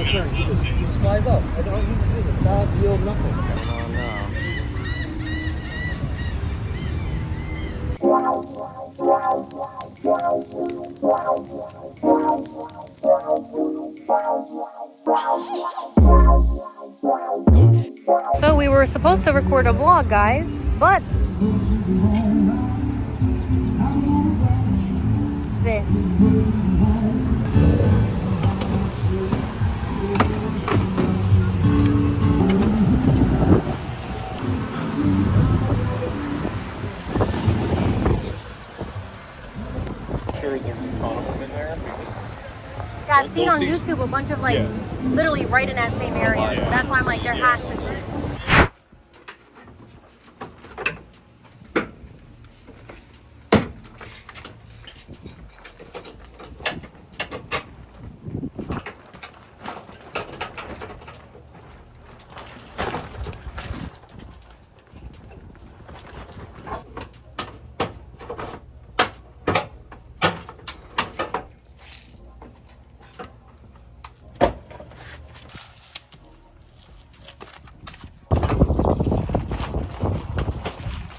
turn. He just flies up. I don't need to do the stop, yield, nothing. Oh no. So we were supposed to record a vlog, guys, but this. Sure, there's a ton of them in there. Yeah, I've seen on YouTube a bunch of like literally right in that same area. yeah. So that's why I'm like, there has to be.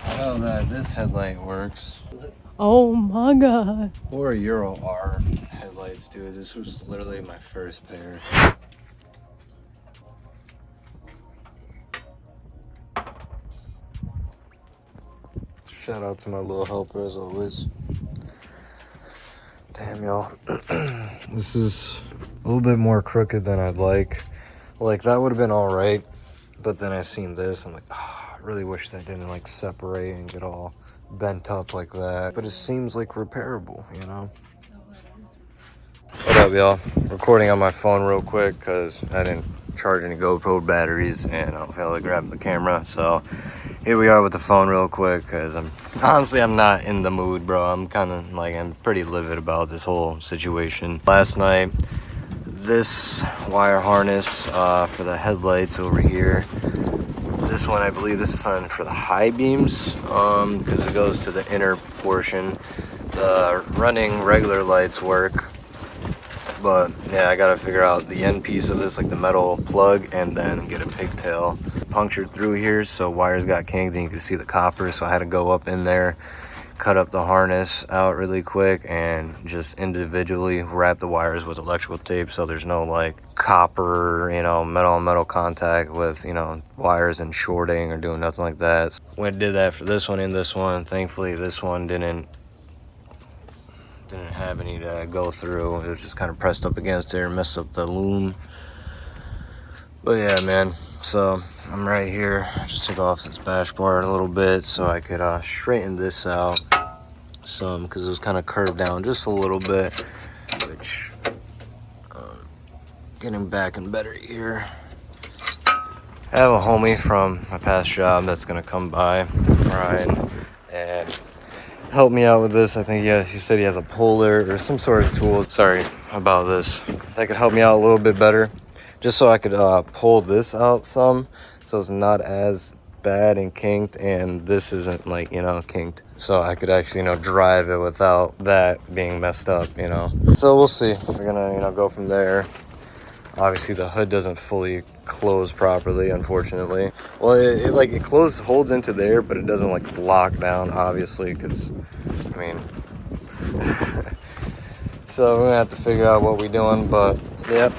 I know that this headlight works. Oh my god. Or Euro R headlights, dude. This was literally my first pair. Shout out to my little helper as always. Damn, y'all. This is a little bit more crooked than I'd like. Like, that would have been alright. But then I seen this, I'm like, I really wish that didn't like separate and get all bent up like that. But it seems like repairable, you know? What up, y'all? Recording on my phone real quick because I didn't charge any GoPro batteries and I don't feel like grabbing the camera. So here we are with the phone real quick because I'm not in the mood, bro. I'm kind of like, I'm pretty livid about this whole situation. Last night, this wire harness for the headlights over here. This one, I believe this is on for the high beams because it goes to the inner portion. The running regular lights work, but yeah, I gotta figure out the end piece of this, like the metal plug, and then get a pigtail punctured through here. So wires got kinked and you can see the copper, so I had to go up in there, cut up the harness out really quick and just individually wrap the wires with electrical tape so there's no like copper, you know, metal on metal contact with, you know, wires and shorting or doing nothing like that. When I did that for this one and this one, thankfully this one didn't have any to go through. It was just kind of pressed up against there and messed up the loom. But yeah, man, so I'm right here. I just took off this bash bar a little bit so I could straighten this out some because it was kind of curved down just a little bit, which getting back and better here. I have a homie from my past job that's gonna come by, Brian, and help me out with this. I think he said he has a puller or some sort of tool. Sorry about this. That could help me out a little bit better, just so I could pull this out some, so it's not as bad and kinked, and this isn't like, you know, kinked, so I could actually, you know, drive it without that being messed up, you know. So we'll see. We're gonna, you know, go from there. Obviously the hood doesn't fully close properly, unfortunately. Well, it holds into there, but it doesn't like lock down, obviously, because I mean so we're gonna have to figure out what we're doing. But yep,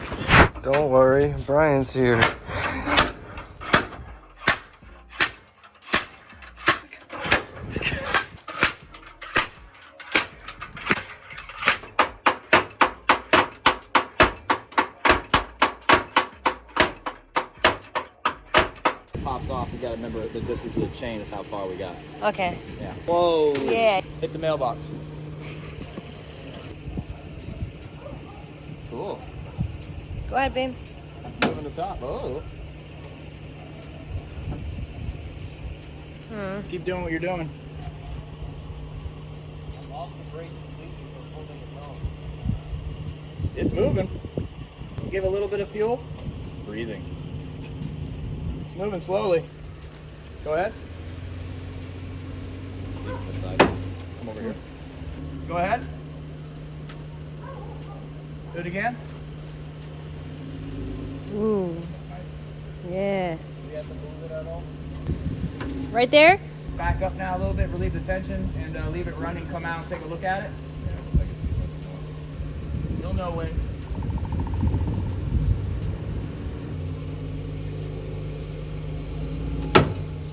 don't worry, Brian's here. Pops off, you gotta remember that this is the chain, is how far we got. Okay. Yeah. Whoa. Yeah. Hit the mailbox. Cool. Go ahead, babe. Moving the top. Oh. Keep doing what you're doing. I'm off the brake completely, so holding it down. It's moving. Give a little bit of fuel. It's breathing. It's moving slowly. Go ahead. See this side. Come over here. Go ahead. Do it again. Ooh. Nice. Yeah. Do we have to move it at all? Right there? Back up now a little bit, relieve the tension, and leave it running. Come out and take a look at it. Yeah, I can see this more. You'll know when.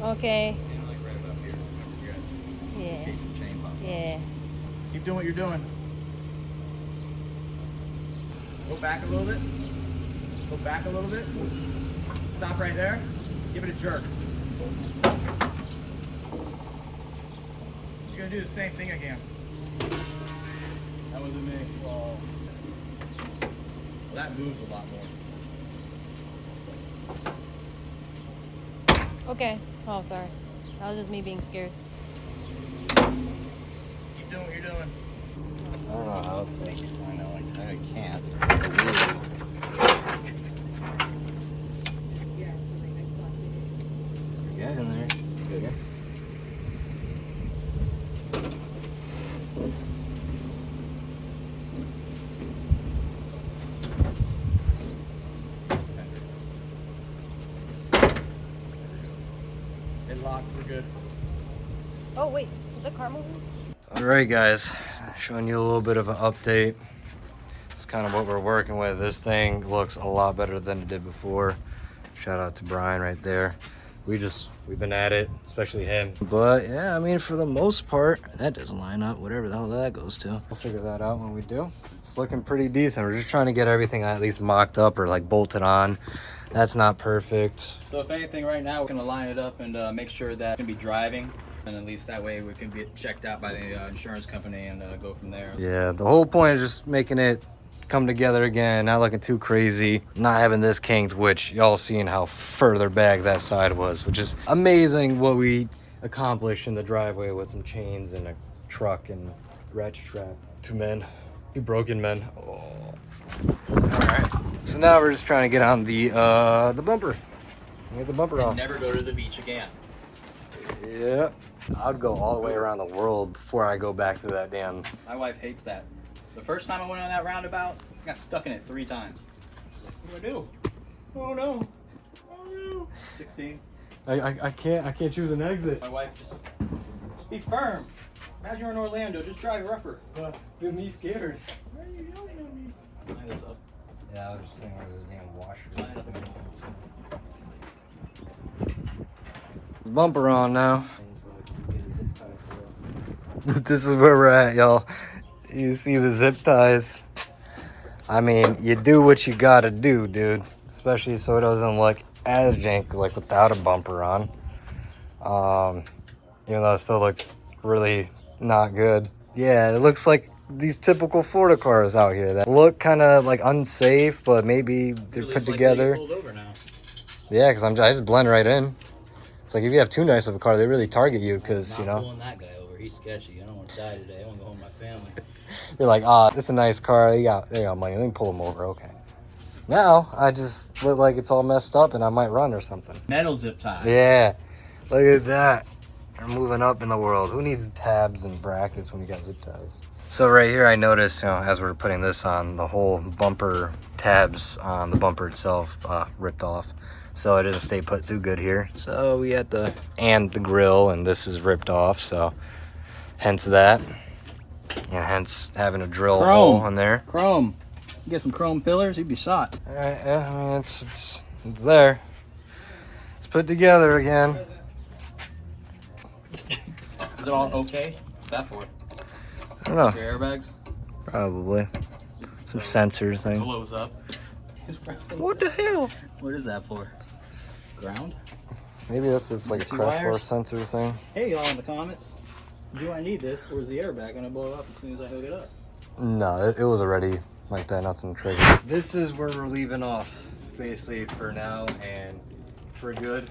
Okay. And like right about here. Remember, you're at Yeah. in case the chain pops off. Yeah. Keep doing what you're doing. Go back a little bit. Go back a little bit. Stop right there. Give it a jerk. You're gonna do the same thing again. That wasn't me. Whoa. Well, that moves a lot more. Okay. Oh, sorry. That was just me being scared. Keep doing what you're doing. I don't know how to take it. I know, like, I can't. Get in there. Good. It locked. We're good. Oh, wait. Is that car moving? Alright guys, showing you a little bit of an update. It's kind of what we're working with. This thing looks a lot better than it did before. Shout out to Brian right there. We've been at it, especially him. But yeah, I mean, for the most part, that doesn't line up, whatever the hell that goes to. We'll figure that out when we do. It's looking pretty decent. We're just trying to get everything at least mocked up or like bolted on. That's not perfect. So if anything, right now we're gonna line it up and make sure that it's gonna be driving, and at least that way we can be checked out by the insurance company and go from there. Yeah, the whole point is just making it come together again, not looking too crazy, not having this kinked, which y'all seen how further back that side was, which is amazing what we accomplished in the driveway with some chains and a truck and ratchet strap. Two broken men. Oh. All right, so now we're just trying to get on the bumper. Get the bumper off. Never go to the beach again. Yeah, I'd go all the way around the world before I go back to that damn. My wife hates that. The first time I went on that roundabout, I got stuck in it 3 times. What do I do? Oh no! Oh no! 16. I can't choose an exit. My wife just be firm. Imagine you're in Orlando, just drive rougher. Get me scared. Why are you yelling at me? Line this up. Yeah, I was just saying where the damn washer. Line it up again. Bumper on now. This is where we're at, y'all. You see the zip ties. I mean, you do what you gotta do, dude. Especially so it doesn't look as janky like without a bumper on. Even though it still looks really not good. Yeah, it looks like these typical Florida cars out here that look kind of like unsafe, but maybe they're put together. Pulled over now. Yeah, because I just blend right in. It's like if you have too nice of a car, they really target you because, you know. Pulling that guy over. He's sketchy. I don't want to die today. I want to go home with my family. You're like, ah, this is a nice car. They got money. Let me pull them over. Okay. Now I just look like it's all messed up and I might run or something. Metal zip tie. Yeah. Look at that. We're moving up in the world. Who needs tabs and brackets when you got zip ties? So right here, I noticed, you know, as we're putting this on, the whole bumper tabs on the bumper itself ripped off. So it doesn't stay put too good here. So we had and the grill, and this is ripped off. So hence that. And hence having a drill hole in there. Chrome. You get some chrome pillars, you'd be shot. All right, yeah, I mean, it's there. It's put together again. Is it all okay? What's that for? I don't know. Your airbags? Probably. Some sensor thing. Blows up. What the hell? What is that for? Ground? Maybe this is like a Two crash wires? course sensor thing. Hey y'all in the comments. Do I need this or is the airbag gonna blow up as soon as I hook it up? No, it was already like that, nothing triggered. This is where we're leaving off, basically, for now and for good.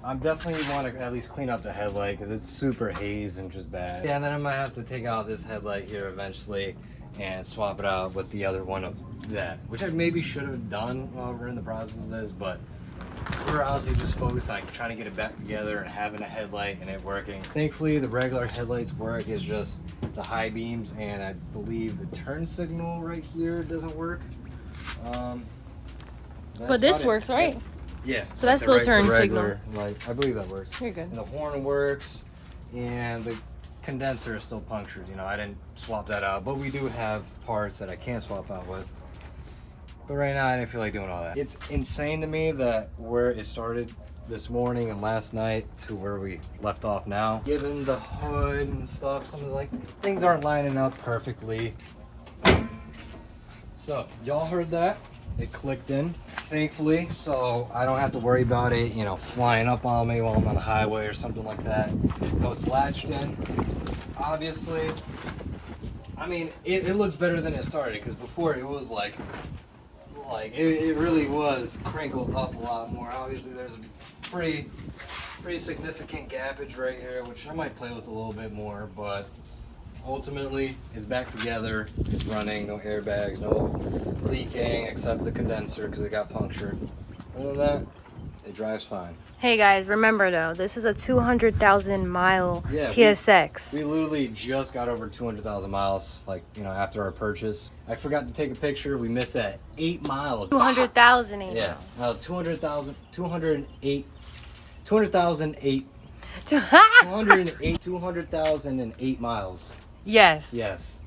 I definitely want to at least clean up the headlight because it's super haze and just bad. Yeah, and then I might have to take out this headlight here eventually and swap it out with the other one of that, which I maybe should have done while we're in the process of this, but we're honestly just focused on trying to get it back together and having a headlight and it working. Thankfully, the regular headlights work. It's just the high beams, and I believe the turn signal right here doesn't work. But this works, right? Yeah. So that's still turn signal. Like, I believe that works. You're good. And the horn works, and the condenser is still punctured. You know, I didn't swap that out, but we do have parts that I can swap out with. But right now, I didn't feel like doing all that. It's insane to me that where it started this morning and last night to where we left off now, given the hood and stuff, some of the, like, things aren't lining up perfectly. So y'all heard that? It clicked in, thankfully, so I don't have to worry about it, you know, flying up on me while I'm on the highway or something like that. So it's latched in. Obviously, I mean, it looks better than it started, because before it was like it really was crinkled up a lot more. Obviously, there's a pretty significant gappage right here, which I might play with a little bit more, but ultimately it's back together. It's running, no airbags, no leaking except the condenser because it got punctured. Other than that, it drives fine. Hey guys, remember though, this is a 200,000 mile Yeah, TSX. We literally just got over 200,000 miles, like, you know, after our purchase. I forgot to take a picture. We missed that 8 miles. 200,000 Yeah, 200,008 208,008 miles. Yes. Yes.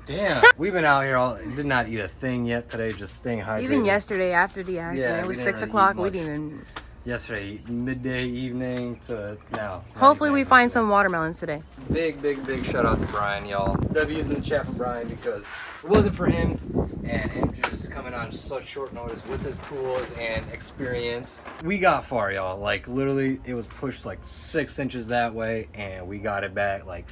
Damn. We've been out here all, did not eat a thing yet today, just staying hydrated. Even yesterday after the accident, Yeah, it was we 6 didn't really o'clock. eat We much. didn't even. Yesterday, midday, evening to now. Hopefully, we find some watermelons today. Big shout out to Brian, y'all. W's in the chat for Brian, because if it wasn't for him and him just coming on such short notice with his tools and experience, we got far, y'all. Like, literally, it was pushed like 6 inches that way, and we got it back like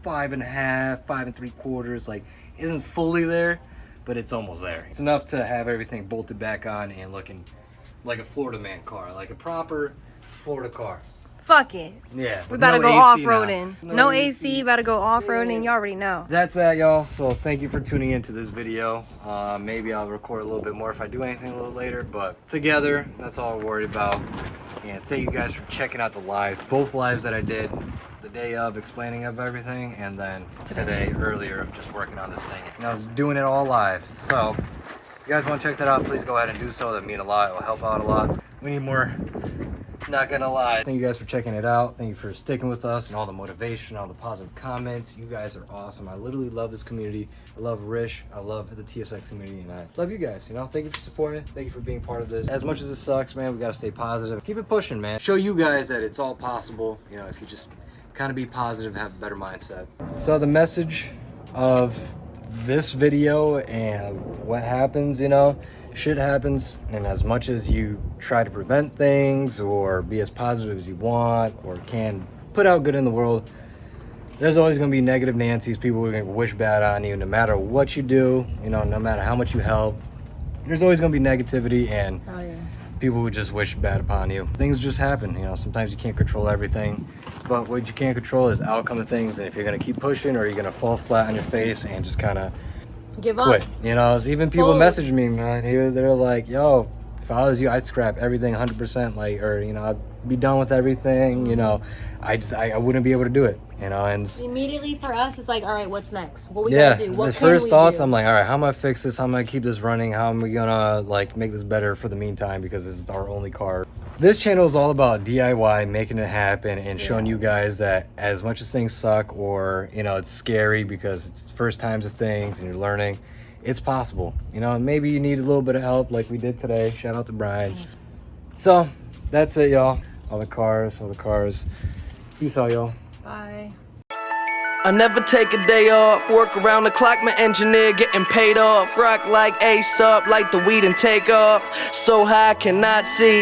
5.5, 5 3/4. Like, isn't fully there, but it's almost there. It's enough to have everything bolted back on and looking like a Florida man car, like a proper Florida car. Fuck it. Yeah. We better go off-roading. No AC, better go off-roading. Yeah. You already know. That's that, y'all. So thank you for tuning into this video. Maybe I'll record a little bit more if I do anything a little later, but together, that's all we're worried about. And thank you guys for checking out the lives, both lives that I did the day of explaining of everything, and then today earlier of just working on this thing. You know, doing it all live. So if you guys want to check that out, please go ahead and do so. That means a lot. It will help out a lot. We need more. Not gonna lie. Thank you guys for checking it out. Thank you for sticking with us and all the motivation, all the positive comments. You guys are awesome. I literally love this community. I love Rish. I love the TSX community, and I love you guys. You know, thank you for supporting it. Thank you for being part of this. As much as it sucks, man, we gotta stay positive. Keep it pushing, man. Show you guys that it's all possible. You know, if you just kind of be positive, have a better mindset. So the message of this video and what happens, you know, shit happens, and as much as you try to prevent things or be as positive as you want or can put out good in the world, there's always going to be negative Nancy's, people who are going to wish bad on you no matter what you do, you know, no matter how much you help. There's always going to be negativity and people who just wish bad upon you. Things just happen, you know, sometimes you can't control everything, but what you can control is the outcome of things. And if you're going to keep pushing, or you're going to fall flat on your face and just kind of give up. Quit. You know, even people message me, man. They're like, "Yo, if I was you, I'd scrap everything 100%, like, or you know, I'd be done with everything. You know, I wouldn't be able to do it. You know." And immediately for us, it's like, all right, what's next? What we gotta do? What the can first we thoughts, do? I'm like, all right, how am I fix this? How am I keep this running? How am we gonna like make this better for the meantime? Because this is our only car. This channel is all about DIY, making it happen, and showing you guys that as much as things suck, or you know, it's scary because it's first times of things and you're learning, it's possible. You know, maybe you need a little bit of help like we did today. Shout out to Brian. So that's it, y'all. All the cars. Peace out, y'all. Bye. I never take a day off, work around the clock, my engineer getting paid off. Rock like Ace up, like the weed and take off. So high I cannot see.